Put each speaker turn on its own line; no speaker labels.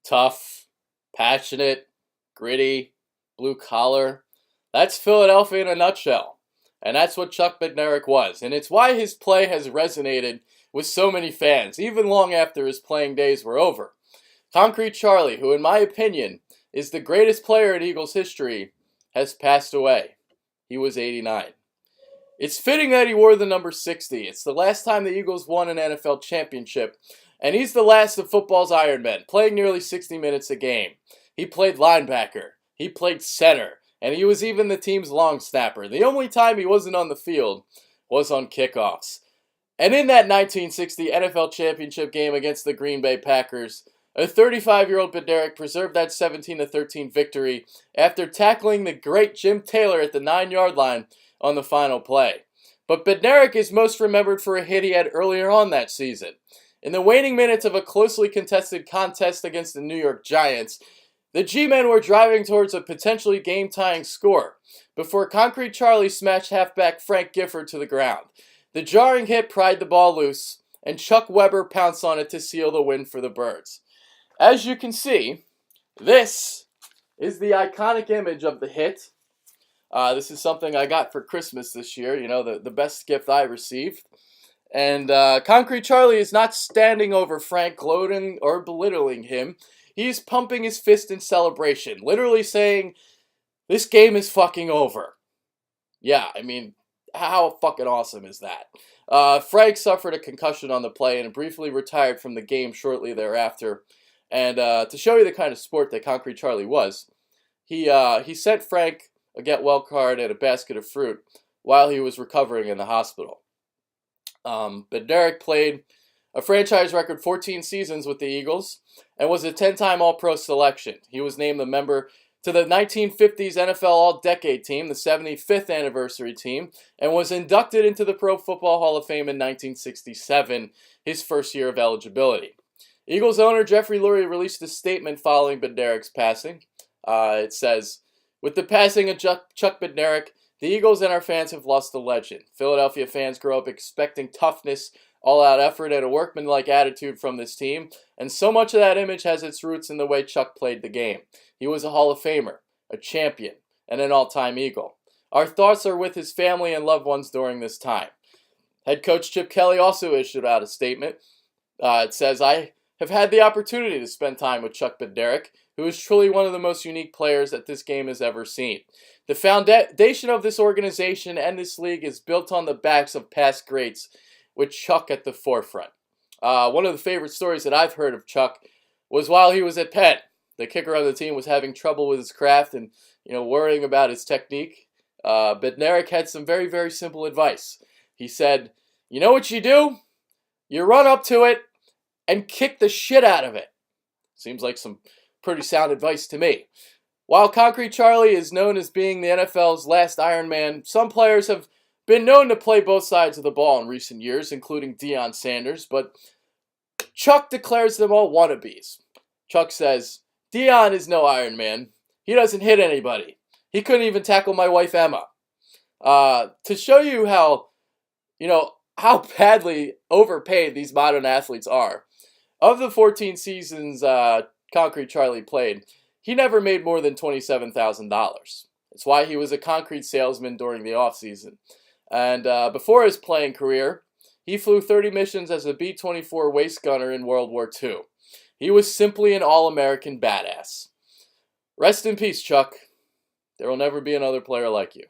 tough, passionate, gritty, blue collar. That's Philadelphia in a nutshell. And that's what Chuck Bednarik was. And it's why his play has resonated with so many fans, even long after his playing days were over. Concrete Charlie, who in my opinion is the greatest player in Eagles history, has passed away. He was 89. It's fitting that he wore the number 60. It's the last time the Eagles won an NFL championship, and he's the last of football's Iron Men, playing nearly 60 minutes a game. He played linebacker, he played center, and he was even the team's long snapper. The only time he wasn't on the field was on kickoffs. And in that 1960 NFL championship game against the Green Bay Packers, a 35-year-old Bednarik preserved that 17-13 victory after tackling the great Jim Taylor at the 9-yard line on the final play. But Bednarik is most remembered for a hit he had earlier on that season. In the waning minutes of a closely contested contest against the New York Giants, the G-men were driving towards a potentially game-tying score before Concrete Charlie smashed halfback Frank Gifford to the ground. The jarring hit pried the ball loose, and Chuck Weber pounced on it to seal the win for the Birds. As you can see, this is the iconic image of the hit. This is something I got for Christmas this year, the best gift I received. And Concrete Charlie is not standing over Frank, gloating or belittling him. He's pumping his fist in celebration, literally saying, this game is fucking over. Yeah, I mean, how fucking awesome is that? Frank suffered a concussion on the play and briefly retired from the game shortly thereafter. And to show you the kind of sport that Concrete Charlie was, he sent Frank a get-well card and a basket of fruit while he was recovering in the hospital. Bednarik played a franchise record 14 seasons with the Eagles and was a 10-time All-Pro selection. He was named a member to the 1950s NFL All-Decade Team, the 75th anniversary team, and was inducted into the Pro Football Hall of Fame in 1967, his first year of eligibility. Eagles owner Jeffrey Lurie released a statement following Bednarik's passing. It says, with the passing of Chuck Bednarik, the Eagles and our fans have lost a legend. Philadelphia fans grow up expecting toughness, all-out effort, and a workmanlike attitude from this team, and so much of that image has its roots in the way Chuck played the game. He was a Hall of Famer, a champion, and an all-time Eagle. Our thoughts are with his family and loved ones during this time. Head coach Chip Kelly also issued out a statement. It says, I have had the opportunity to spend time with Chuck Bednarik, who is truly one of the most unique players that this game has ever seen. The foundation of this organization and this league is built on the backs of past greats, with Chuck at the forefront. One of the favorite stories that I've heard of Chuck was while he was at Penn. The kicker on the team was having trouble with his craft and worrying about his technique. Bednarik had some very, very simple advice. He said, you know what you do? You run up to it and kick the shit out of it. Seems like some pretty sound advice to me. While Concrete Charlie is known as being the NFL's last Iron Man, some players have been known to play both sides of the ball in recent years, including Deion Sanders, but Chuck declares them all wannabes. Chuck says, Deion is no Iron Man. He doesn't hit anybody. He couldn't even tackle my wife Emma. To show you how badly overpaid these modern athletes are, of the 14 seasons Concrete Charlie played, he never made more than $27,000. It's why he was a concrete salesman during the offseason. And before his playing career, he flew 30 missions as a B-24 waist gunner in World War II. He was simply an all-American badass. Rest in peace, Chuck. There will never be another player like you.